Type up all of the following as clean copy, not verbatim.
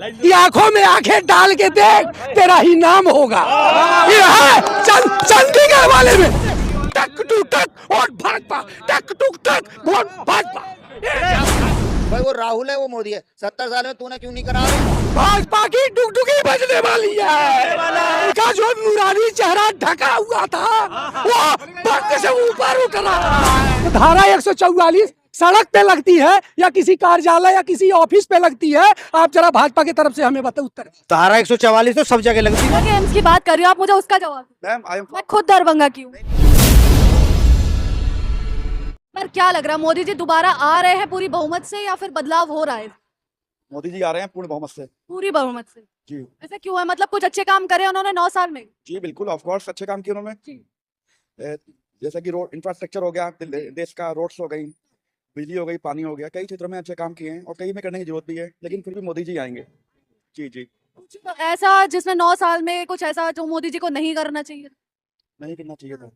ये आंखों में आंखें डाल के देख, तेरा ही नाम होगा। ये है चंडीगढ़ वाले में टक टू टक और भाजपा, टक टू टक वोट भाजपा। भाई वो राहुल है, वो मोदी है। 70 साल में तूने क्यों नहीं करा? भाजपा की डुगडुगी बजने वाली है। उनका जो नूरानी चेहरा ढका हुआ था वो पंख से ऊपर उठ रहा है। धारा 144 सड़क पे लगती है या किसी कार्यालय या किसी ऑफिस पे लगती है? आप जरा भाजपा की तरफ से हमें बताओ उत्तर। धारा 144 तो सब जगह लगती है। एम्स की बात कर रही हो आप, मुझे उसका जवाब दो। मैम मैं खुद दरभंगा की हूँ। पर क्या लग रहा है, मोदी जी दोबारा आ रहे हैं पूरी बहुमत से या फिर बदलाव हो रहा है? मोदी जी आ रहे हैं पूर्ण बहुमत से। पूरी बहुमत से जी ऐसा क्यों है? मतलब कुछ अच्छे काम करे उन्होंने 9 साल में? जी बिल्कुल, ऑफ कोर्स अच्छे काम किए उन्होंने। जी। जैसे कि रोड इंफ्रास्ट्रक्चर हो गया, देश का रोड्स हो गई, बिजली हो गई, पानी हो गया, कई क्षेत्रों में अच्छे काम किए हैं और कई में करने की जरूरत भी है, लेकिन फिर भी मोदी जी आएंगे। जी जी तो ऐसा जिसमें 9 साल में कुछ ऐसा जो मोदी जी को नहीं करना चाहिए? नहीं करना चाहिए था।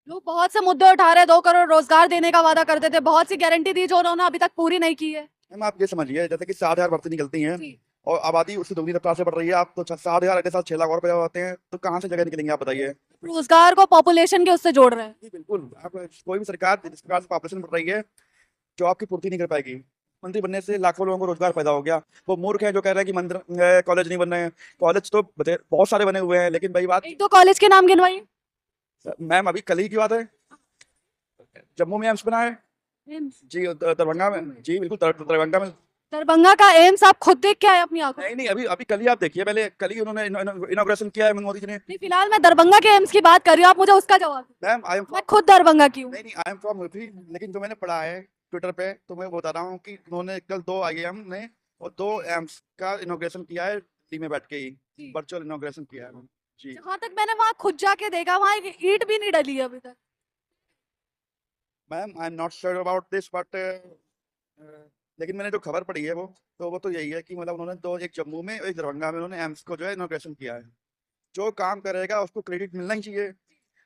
लोग बहुत से मुद्दे उठा रहे, 2 करोड़ रोजगार देने का वादा करते थे, बहुत सी गारंटी दी जो उन्होंने अभी तक पूरी नहीं की है। मैम आप ये समझिए, जैसे कि 60,000 भर्ती निकलती हैं जी। और आबादी उससे दोगुनी रफ्तार से बढ़ रही है। आप तो 60,000 अगले साल 6 लाख और पैदा होते हैं, तो कहाँ से जगह निकलेंगे आप बताइए। रोजगार को पॉपुलेशन के उससे जोड़ रहे हैं। जी बिल्कुल, आप कोई भी सरकार जिस प्रकार से पॉपुलेशन बढ़ रही है, जॉब की पूर्ति नहीं कर पाएगी। मंत्री बनने से लाखों लोगों को रोजगार पैदा हो गया। वो मूर्ख हैं जो कह रहे हैं कि मंदिर कॉलेज नहीं बन रहे हैं। कॉलेज तो बहुत सारे बने हुए हैं, लेकिन वही बात। 1-2 कॉलेज के नाम गिनवाइए। मैम अभी कल ही की बात है, जम्मू में एम्स बना है। जी दरभंगा में, जी बिल्कुल दरभंगा में। दरभंगा का एम्स आप खुद देख के आए अपनी आंखों? नहीं नहीं, अभी अभी कल ही आप देखिए, पहले कल ही उन्होंने इनॉग्रेशन किया है मोदी जी ने। नहीं, फिलहाल मैं दरभंगा के एम्स की बात कर रही हूँ, आप मुझे उसका जवाब दो। मैम आई एम मैं खुद दरभंगा की हूँ। नहीं नहीं, आई एम फ्रॉम यूपी, लेकिन जो मैंने पढ़ा है ट्विटर पे, तो मैं बता रहा हूँ कि उन्होंने कल 2 IIM ने और 2 एम्स का इनॉग्रेशन किया है, दिल्ली में बैठ के ही वर्चुअल इनॉग्रेशन किया है। जी जहाँ तक मैंने वहाँ खुद जाके देखा, वहाँ एक ईंट भी नहीं डली है अभी तक। Ma'am I am not sure about this, but लेकिन मैंने जो खबर पढ़ी है वो तो यही है कि मतलब उन्होंने 2, एक जम्मू में और एक दरभंगा में उन्होंने एम्स को जो है इनॉग्रेशन किया है। जो काम करेगा उसको क्रेडिट मिलना ही चाहिए।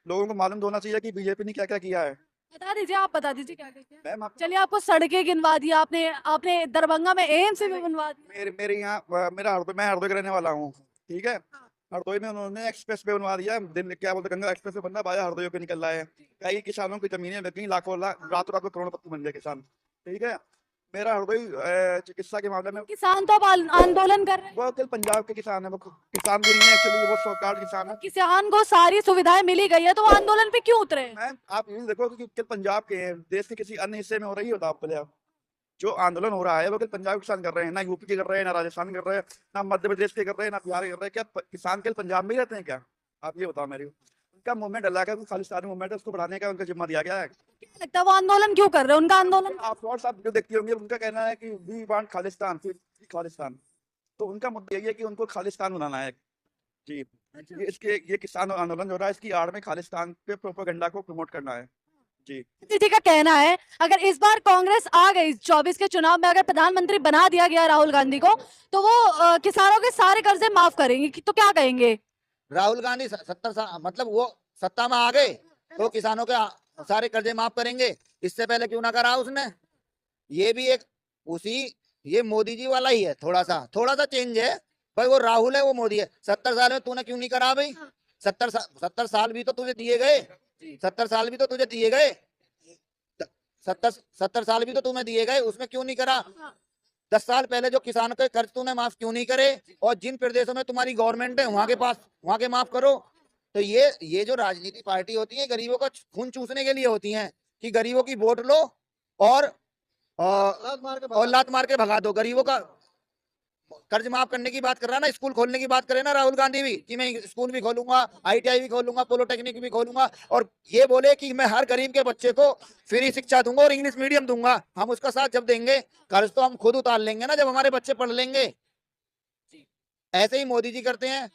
लोगों को मालूम होना चाहिए कि बीजेपी ने क्या क्या किया है। बता दीजिए, आप बता दीजिए क्या क्या किया। मैम आप चलिए, आपको सड़कें गिनवा दिया आपने, आपने दरभंगा में एम्स भी बनवा दिया। मेरे यहाँ मेरा हरदोई, मैं हरदोई का रहने वाला हूँ, ठीक है। हरदोई में उन्होंने एक्सप्रेस वे बनवा दिया, दिन क्या बोलते गंगा एक्सप्रेस वे बनना बाया हरदोई पे निकल रहा है। कई किसानों की जमीनें बिक गई, लाखों रातों रात करोड़पति बन गए किसान, ठीक है। मेरा हरदोई चिकित्सा के मामले में, किसान तो अब आंदोलन कर रहे हैं। वो कल पंजाब के किसान है, वो किसान भी नहीं है एक्चुअली, वो सरकार किसान है। किसान को सारी सुविधाएं मिली गई है, तो वो आंदोलन पे क्यों उतरे हैं? मैम आप ये देखो कि कल पंजाब के हैं, देश के किसी अन्य हिस्से में हो रही है, बताओ पहले आप। जो आंदोलन हो रहा है वो कल पंजाब के किसान कर रहे हैं, ना यूपी के कर रहे हैं, ना राजस्थान कर रहे हैं, ना मध्य प्रदेश के कर रहे हैं, ना बिहार के कर रहे हैं। क्या किसान कल पंजाब में ही रहते हैं क्या? आप ये बताओ मेरे को। उनका मूवमेंट अलग है, खालिस्तानी मूवमेंट है, उसको बढ़ाने का उनका जिम्मा दिया गया है। क्या लगता है वो आंदोलन क्यों कर रहे हैं? उनका आंदोलन आप और साहब जो देखते होंगे, उनका कहना है कि वी वांट खालिस्तान, फिर खालिस्तान। तो उनका मुद्दा यही है कि उनको खालिस्तान बनाना है। जी ये किसान आंदोलन जो हो रहा है, इसकी आड़ में खालिस्तान के प्रोपेगेंडा को प्रमोट करना है। जी जी का कहना है, अगर इस बार कांग्रेस आ गई 24 के चुनाव में, अगर प्रधानमंत्री बना दिया गया राहुल गांधी को, तो वो किसानों के सारे कर्जे माफ करेंगे। तो क्या कहेंगे? राहुल गांधी 70 साल मतलब वो सत्ता में आ गए तो किसानों के सारे कर्जे माफ करेंगे। इससे पहले क्यों ना करा उसने? ये भी एक उसी ये मोदी जी वाला ही है, थोड़ा सा चेंज है। भाई वो राहुल है, वो मोदी है। 70 साल में तूने क्यों नहीं करा भाई? 70 साल भी तो तुझे दिए गए। 70 साल भी तो तुझे दिए गए। 70 साल भी तो तुम्हें दिए गए, उसमें क्यों नहीं करा? 10 साल पहले जो किसानों के कर्ज तूने माफ क्यों नहीं करे? और जिन प्रदेशों में तुम्हारी गवर्नमेंट है वहां के माफ करो। तो ये जो राजनीति पार्टी होती है, गरीबों का खून चूसने के लिए होती है कि गरीबों की वोट लो और लात मार के भगा दो। गरीबों का कर्ज माफ करने की बात कर रहा है ना, स्कूल खोलने की बात करे ना राहुल गांधी भी, कि मैं स्कूल भी खोलूंगा, ITI भी खोलूंगा, पॉलिटेक्निक भी खोलूंगा, और ये बोले कि मैं हर गरीब के बच्चे को फ्री शिक्षा दूंगा और इंग्लिश मीडियम दूंगा। हम उसका साथ जब देंगे, कर्ज तो हम खुद उतार लेंगे ना जब हमारे बच्चे पढ़ लेंगे। ऐसे ही मोदी जी करते हैं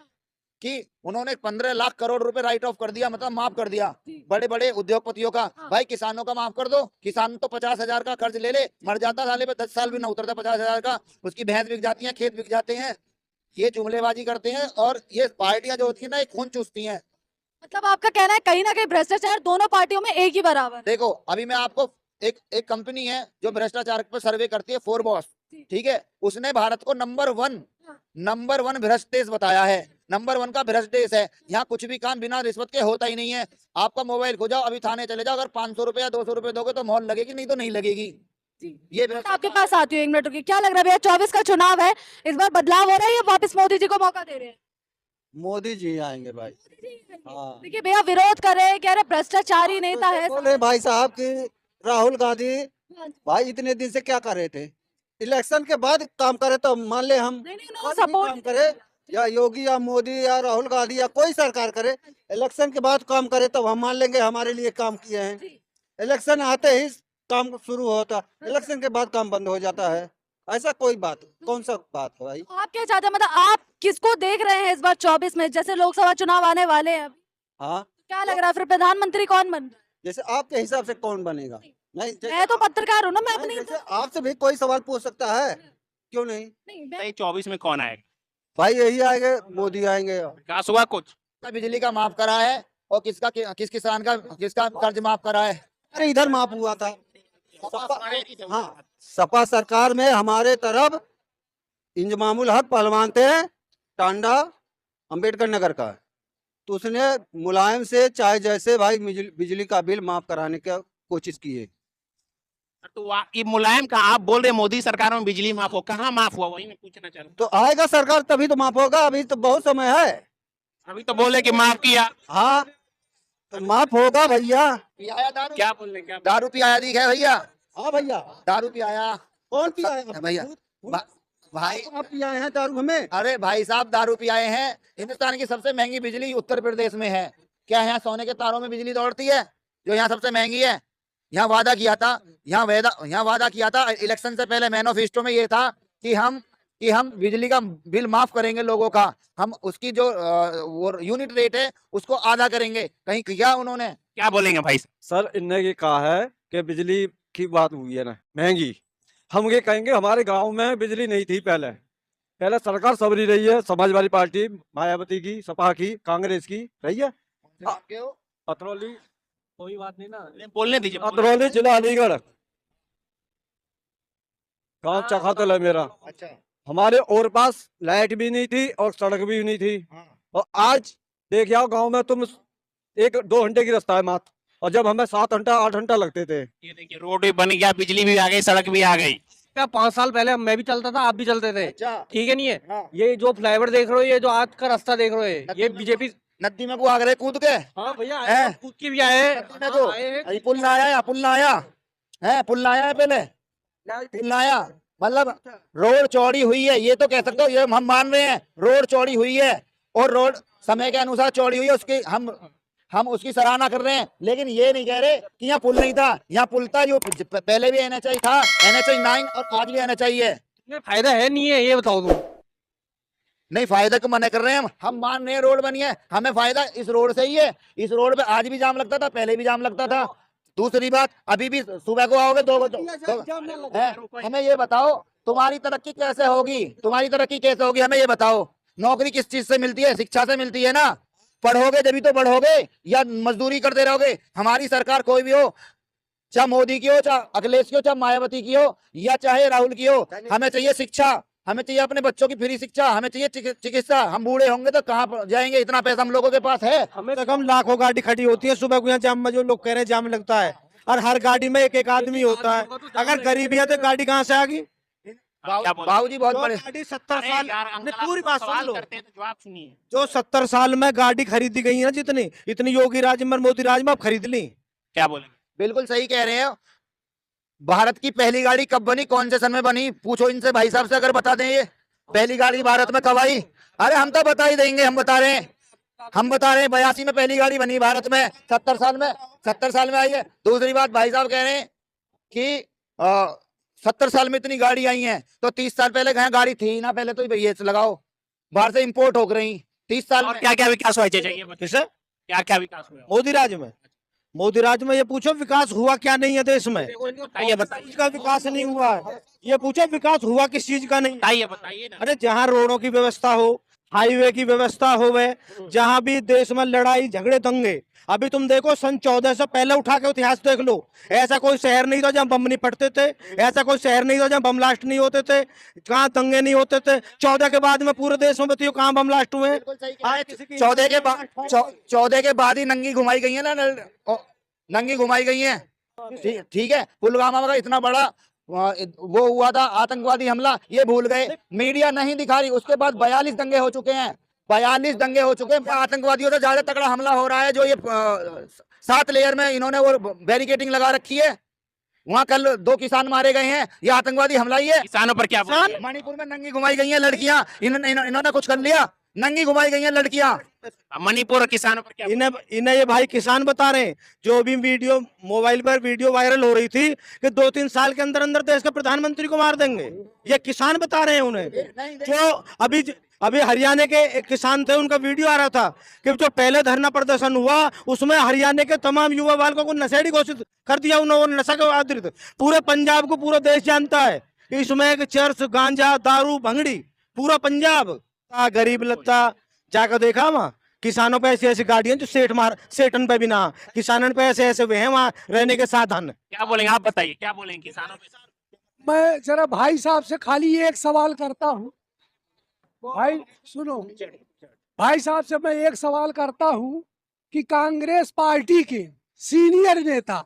कि उन्होंने 15 लाख करोड़ रुपए राइट ऑफ कर दिया, मतलब माफ कर दिया बड़े बड़े उद्योगपतियों का। भाई किसानों का माफ कर दो। किसान तो 50,000 का कर्ज ले मर जाता, साले पे 10 साल भी ना उतरता 50,000 का, उसकी भैंस बिक जाती है, खेत बिक जाते हैं। ये जुमलेबाजी करते हैं और ये पार्टियां जो होती है ना, ये खून चूसती हैं। मतलब आपका कहना है कहीं ना कहीं भ्रष्टाचार दोनों पार्टियों में एक ही बराबर है। देखो अभी मैं आपको एक कंपनी है जो भ्रष्टाचार पर सर्वे करती है, फोरबॉस। ठीक है, उसने भारत को नंबर वन भ्रष्ट देश बताया है, नंबर 1 का भ्रष्ट देश है। यहाँ कुछ भी काम बिना रिश्वत के होता ही नहीं है। आपका मोबाइल खो जाओ, अभी थाने चले जाओ, अगर 500 रुपया 200 रुपये दोगे तो मोहर लगेगी, नहीं तो नहीं लगेगी। ये तो आपके पास आती हूँ, 1 मिनट रुकिए। क्या लग रहा है भैया, 24 का चुनाव है, इस बार बदलाव हो रहा है या वापस मोदी जी को मौका दे रहे हैं? मोदी जी आएंगे भाई। हाँ। देखिए भैया विरोध कर रहे हैं, कह रहे भ्रष्टाचारी नेता है। बोले भाई साहब कि राहुल गांधी भाई इतने दिन से क्या कर रहे थे, इलेक्शन के बाद काम करे तो मान ले हम। नहीं, नहीं, कोई भी सपोर्ट काम करे, या योगी या मोदी या राहुल गांधी या कोई सरकार करे, इलेक्शन के बाद काम करे तो हम मान लेंगे हमारे लिए काम किए हैं। इलेक्शन आते ही काम शुरू होता, इलेक्शन के बाद काम बंद हो जाता है। ऐसा कोई बात, कौन सा बात है भाई? आप क्या चाहते हैं, मतलब आप किसको देख रहे हैं इस बार 24 में, जैसे लोकसभा चुनाव आने वाले हैं? हाँ, क्या लग रहा है फिर प्रधानमंत्री कौन बन? जैसे आपके हिसाब से कौन बनेगा? नहीं, मैं तो पत्रकार हूँ ना, मैं अपनी जैसे आपसे भी कोई सवाल पूछ सकता है, क्यों नहीं? नहीं, 24 में कौन आएगा? भाई यही आएंगे, मोदी आएंगे। विकास हुआ कुछ? बिजली का माफ करा है और किस किसान का किसका कर्ज माफ करा है? अरे इधर माफ हुआ था। हाँ, सपा सरकार में हमारे तरफ इंजमामुल हक पहलवान थे, टांडा अंबेडकर नगर का, तो उसने मुलायम से चाहे जैसे भाई बिजली का बिल माफ कराने की कोशिश की है। तो ये मुलायम का आप बोल रहे मोदी सरकार में बिजली माफ हो, कहाँ माफ हुआ? वही मैं पूछना चाह रहा हूँ। तो आएगा सरकार तभी तो माफ होगा, अभी तो बहुत समय है। अभी तो बोले कि माफ किया। हाँ, तो माफ होगा भैया। पियाया दारू? क्या बोल रहे, क्या दारू पियाया दिख है भैया? हाँ भैया, दारू पियाया? कौन पिया है भैया भाई, आप पियाए हैं दारू हमें? अरे भाई साहब दारू पियाए हैं। हिंदुस्तान की सबसे महंगी बिजली उत्तर प्रदेश में है। क्या यहाँ सोने के तारों में बिजली दौड़ती है जो यहाँ सबसे महंगी है? यहाँ वादा किया था इलेक्शन से पहले, मैनिफेस्टो में ये था कि हम बिजली का बिल माफ करेंगे लोगों का, हम उसकी जो वो यूनिट रेट है उसको आधा करेंगे। कहीं किया उन्होंने? क्या बोलेंगे भाई? सर इनने ये कहा है कि बिजली की बात हुई है ना महंगी, हम ये कहेंगे हमारे गांव में बिजली नहीं थी पहले सरकार सबरी रही है, समाजवादी पार्टी मायावती की, सपा की, कांग्रेस की रही है। अतरौली कोई बात नहीं ना, बोलने दीजिए। अतरौली जिला अलीगढ़, गांव चखातल है मेरा। अच्छा, हमारे और पास लाइट भी नहीं थी और सड़क भी नहीं थी। और आज देख आओ गांव में तुम 1-2 घंटे की रास्ता है मात्र, और जब हमें 7 घंटा 8 घंटा लगते थे। ये देखिए रोड भी बन गया, बिजली भी आ गई, सड़क भी आ गई। क्या 5 साल पहले मैं भी चलता था, आप भी चलते थे, अच्छा, ठीक है नहीं है? हाँ। ये जो फ्लाईओवर देख रहे हो, ये जो आज का रास्ता देख रहे हो, ये बीजेपी। नदी में को आ गए कूद के? हाँ भैया, हैं? कूद के भी आए हैं। नदी में को? हाँ, आए हैं। अरे पुल ना आया, पुल ना आया है, पुल ना आया है पहले, पुल ना आया। मतलब रोड चौड़ी हुई है, ये तो कह सकते हो, ये हम मान रहे हैं रोड चौड़ी हुई है, और रोड समय के अनुसार चौड़ी हुई है, उसकी हम उसकी सराहना कर रहे हैं। लेकिन ये नहीं कह रहे कि यहाँ पुल नहीं था। यहाँ पुल था, जो पहले भी NHI था, NHI 9 और आज भी NHI है। इसमें फायदा है नहीं है, ये बताओ तुम। नहीं, फायदा को मना कर रहे हैं हम मान रहे हैं रोड बनी है, हमें फायदा इस रोड से ही है। इस रोड पे आज भी जाम लगता था, पहले भी जाम लगता था। दूसरी बात, अभी भी सुबह को आओगे 2 बजे, हमें ये बताओ तुम्हारी तरक्की कैसे होगी? तुम्हारी तरक्की कैसे होगी हमें ये बताओ। नौकरी किस चीज से मिलती है? शिक्षा से मिलती है ना। पढ़ोगे जब तो बढ़ोगे, या मजदूरी करते रहोगे? हमारी सरकार कोई भी हो, चाहे मोदी की हो, चाहे अखिलेश की हो, चाहे मायावती की हो, या चाहे राहुल की हो, हमें चाहिए शिक्षा, हमें चाहिए अपने बच्चों की फ्री शिक्षा, हमें चाहिए चिकित्सा। हम बूढ़े होंगे तो कहाँ जाएंगे? इतना पैसा हम लोगों के पास है? हमें तो कम लाखों गाड़ी खड़ी होती है सुबह को, यहाँ जाम में जो लोग कह रहे हैं जाम लगता है, और हर गाड़ी में एक आदमी होता है। अगर गरीबी है तो गाड़ी कहाँ से आ गई? बाबूजी बहुत बड़े। गाड़ी 70 साल, पूरी बात सुन लो, जवाब सुनिए। जो 70 साल में गाड़ी खरीदी गई है ना, जितनी इतनी योगी राज में मोदी राज में आप खरीद ली। क्या बोलेंगे? बिल्कुल सही कह रहे हैं। भारत की पहली गाड़ी कब बनी, कौन से सन में बनी? पूछो इनसे भाई साहब से, अगर बता दें ये पहली गाड़ी भारत में कब आई। अरे हम तो बता ही देंगे, हम बता रहे हैं 82 में पहली गाड़ी बनी भारत में, 70 साल में आई है। दूसरी बात, भाई साहब कह रहे हैं कि 70 साल में इतनी गाड़ी आई हैं, तो 30 साल पहले कहीं गाड़ी थी ना? पहले तो ये लगाओ, बाहर से इंपोर्ट हो रही 30 साल में। क्या क्या विकास हुआ चाहिए? किसे? क्या क्या विकास हुआ? मोदी राज में ये पूछो विकास हुआ क्या नहीं है देश में? बताइए, बताइए। इसका विकास नहीं हुआ है, ये पूछो विकास हुआ किस चीज का नहीं? बताइए, बताइए ना। अरे जहाँ रोडों की व्यवस्था हो, हाईवे की व्यवस्था होवे, जहां भी देश में लड़ाई झगड़े दंगे, अभी तुम देखो सन 14 से पहले उठा के इतिहास देख लो, ऐसा कोई शहर नहीं था जहां बम नहीं फटते थे, ऐसा कोई शहर नहीं था जहां बम ब्लास्ट नहीं होते थे, कहाँ दंगे नहीं होते थे। 14 के बाद में पूरे देश में बताइए कहाँ बम ब्लास्ट हुए। 14 के बाद ही नंगी घुमाई गई है ना, नंगी घुमाई गई है। ठीक है, पुलवामा का इतना बड़ा वो हुआ था आतंकवादी हमला, ये भूल गए, मीडिया नहीं दिखा रही। उसके बाद 42 दंगे हो चुके हैं, 42 दंगे हो चुके हैं। आतंकवादियों से ज्यादा तगड़ा हमला हो रहा है जो ये 7 लेयर में इन्होंने वो बैरिकेडिंग लगा रखी है, वहाँ कल 2 किसान मारे गए हैं, ये आतंकवादी हमला ही है। किसानों पर क्या बोलेंगे? मणिपुर में नंगी घुमाई गई हैं लड़कियां, इन्होंने कुछ कर लिया? नंगी घुमाई गई हैं लड़कियां। मणिपुर और किसानों पर क्या? इन्हें ये भाई किसान बता रहे हैं, जो भी वीडियो मोबाइल पर वीडियो वायरल हो रही थी कि 2-3 साल के अंदर अंदर देश के प्रधानमंत्री को मार देंगे, ये किसान बता रहे हैं उन्हें। जो अभी हरियाणा के एक किसान थे, उनका वीडियो आ रहा था कि जो पहले धरना प्रदर्शन हुआ उसमें हरियाणा के तमाम युवा बालकों को नशेड़ी घोषित कर दिया उन्होंने, नशा के आधारित। पूरे पंजाब को पूरा देश जानता है कि इसमें चर्च, गांजा, दारू, भंगड़ी, पूरा पंजाब गरीब लत्ता जाकर देखा वहाँ किसानों पे ऐसी ऐसी गाड़ियां जो सेठन पे भी ना, किसानों पे ऐसे ऐसे वे हैं वहाँ रहने के साधन। क्या बोलेंगे आप, बताइए क्या बोलेंगे किसानों पे? मैं जरा भाई साहब से खाली एक सवाल करता हूँ। भाई सुनो, भाई साहब से मैं एक सवाल करता हूँ कि कांग्रेस पार्टी के सीनियर नेता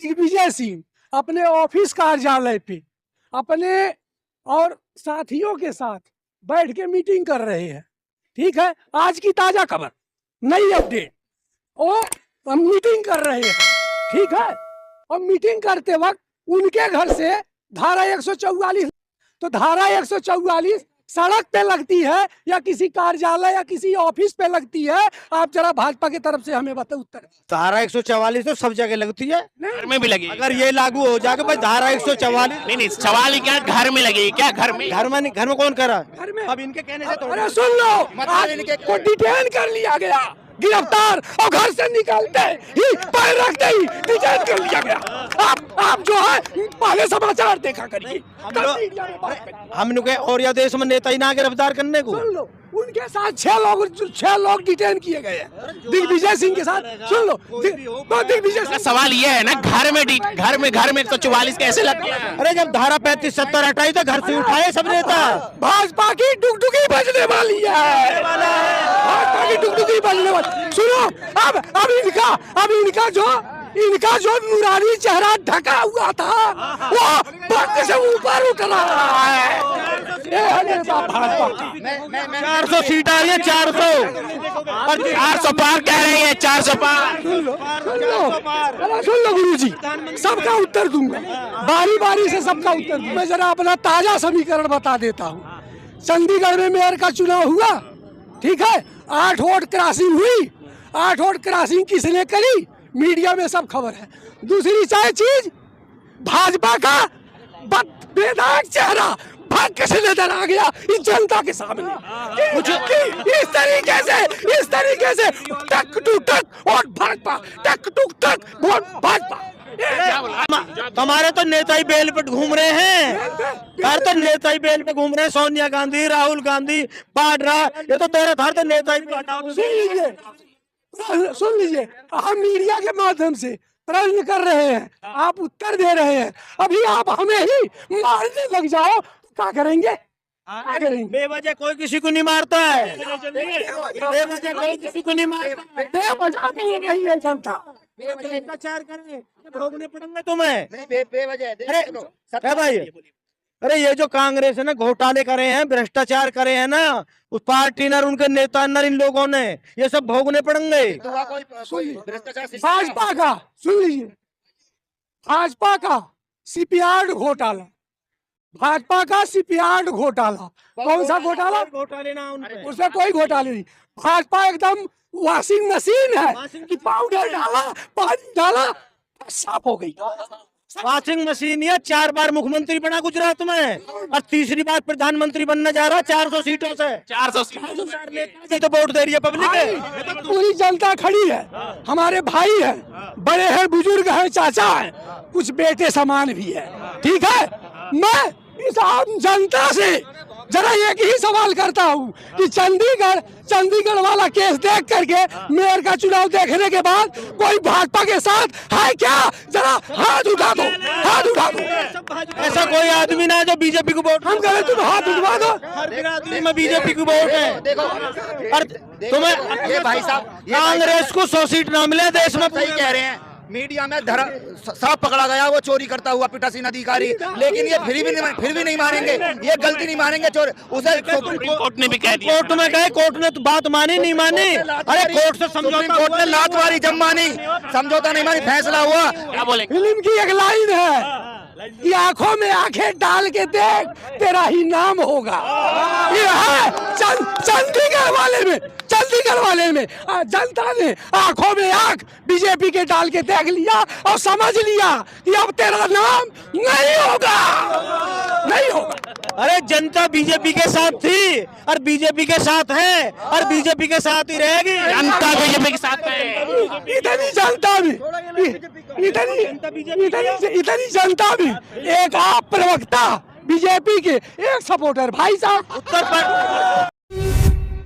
दिग्विजय सिंह अपने ऑफिस कार्यालय पे अपने और साथियों के साथ बैठ के मीटिंग कर रहे हैं, ठीक है, आज की ताजा खबर, नई अपडेट, वो हम मीटिंग कर रहे हैं, ठीक है, और मीटिंग करते वक्त उनके घर से धारा 144, तो धारा 144 सड़क पे लगती है या किसी कार्यालय या किसी ऑफिस पे लगती है? आप जरा भाजपा की तरफ से हमें बताओ उत्तर। धारा 144 तो सब जगह लगती है, घर में भी लगी? अगर ये लागू हो जाएगा भाई धारा 144। नहीं, सवाल ही क्या, घर में लगेगी क्या? घर में नहीं, घर में कौन करा? घर में। अब इनके कहने से अरे सुन लो, को डिटेन कर लिया गया, गिरफ्तार, और घर से निकालते ही पैर रखते ही डिटेन कर लिया गया। आप जो है पहले समाचार देखा करिए। हम लोग और या देश में नेता ही ना गिरफ्तार करने को। सुन लो, उनके साथ 6 लोग डिटेन किए गए हैं दिग्विजय सिंह के साथ। सुन लो, तो दिग्विजय सिंह, सवाल ये है ना, घर में 144 कैसे लग गया? अरे जब धारा 35-70 हटाई तो घर से उठाए सब नेता। भाजपा की डुगडुगी बजने वाली है, भाजपा की डुगडुगी बजने वाली। सुनो, अब इनका जो नूरानी चेहरा ढका हुआ था वो पंख से ऊपर उठ रहा है। ये है नेता भाजपा का। 400 सीट आ रही है, 400 और 400 पार कह रही है, 400 पार। सुन लो गुरुजी, सबका उत्तर दूंगा, बारी बारी से सबका उत्तर दूंगा। मैं जरा अपना ताजा समीकरण बता देता हूँ। चंडीगढ़ में मेयर का चुनाव हुआ, ठीक है, 8 वोट क्रॉसिंग हुई। 8 वोट क्रॉसिंग किसने करी? मीडिया में सब खबर है। दूसरी चीज, भाजपा का बेदाग चेहरा भाग्य से नजर आ गया इस जनता के सामने। इस तरीके से टक टू टक और भाजपा, टक टू टक वोट भाजपा। तुम्हारे तो नेता ही बेल पे घूम रहे हैं, हर तो नेता ही बेल पे घूम रहे हैं। सोनिया गांधी, राहुल गांधी, वाड्रा, ये तो तेरे हर तो नेता ही। सुन लीजिए, हम मीडिया के माध्यम से प्रश्न कर रहे हैं, आप उत्तर दे रहे हैं। अभी आप हमें ही मारने लग जाओ, क्या करेंगे? बेवजह कोई किसी को नहीं मारता है, बेवजह कोई किसी को नहीं मारता, बेवजह नहीं है जनता। भ्रष्टाचार करें, भोगने पड़ेंगे तुम्हें। बेवजह अरे भाई, अरे ये जो कांग्रेस है ना, घोटाले करे हैं, भ्रष्टाचार करे हैं ना, उस पार्टी न उनके नेता न इन लोगों ने, ये सब भोगने पड़ेंगे। भाजपा का सुन लीजिए, भाजपा का सीपीआर घोटाला, भाजपा का सीपीआर घोटाला, कौन सा घोटाला? घोटाले ना उसमें कोई घोटाले नहीं। भाजपा एकदम वॉशिंग मशीन है कि पाउडर डाला, पानी डाला, साफ हो गई। वॉशिंग मशीन या 4 बार मुख्यमंत्री बना गुजरात में और तीसरी बार प्रधानमंत्री बनने जा रहा है 400 सीटों से। 400 तो वोट दे रही है पब्लिक है, पूरी जनता खड़ी है, हमारे भाई है, बड़े हैं, बुजुर्ग हैं, चाचा है, कुछ बेटे समान भी है, ठीक है। मैं इस आम जनता से जरा एक ही सवाल करता हूँ कि चंडीगढ़ वाला केस देख करके मेयर का चुनाव देखने के बाद कोई भाजपा के साथ है क्या? जरा हाथ उठा दो, हाथ उठा दो। ऐसा कोई आदमी ना है जो बीजेपी को वोट, हम कह रहे तुम हाथ उठवा दो। हर बिरादरी में बीजेपी को वोट है। देखो और तुम्हें ये भाई साहब, कांग्रेस को 100 सीट ना मिले देश में। सही कह रहे हैं, मीडिया में साफ पकड़ा गया वो चोरी करता हुआ पीठासीन अधिकारी, लेकिन ये फिर भी नहीं मानेंगे, ये गलती नहीं मानेंगे। चोर उसे कोर्ट ने भी कह दिया, कोर्ट में गए, कोर्ट ने तो बात मानी नहीं मानी। अरे कोर्ट से समझौता, कोर्ट ने लात मारी जब मानी, समझौता नहीं मानी, फैसला हुआ। क्या बोलेंगे? फिल्म की एक लाइन है कि आंखों में आंखें डाल के देख तेरा ही नाम होगा। ये है चंडीगढ़ वाले में जनता ने आंखों में आंख बीजेपी के डाल के देख लिया और समझ लिया कि अब तेरा नाम नहीं होगा, नहीं होगा। अरे जनता बीजेपी के साथ थी और बीजेपी के साथ है और बीजेपी के साथ ही रहेगी। जनता बीजेपी के साथ है। इतनी जनता भी, इतनी जनता भी, एक आप प्रवक्ता बीजेपी के, एक सपोर्टर भाई साहब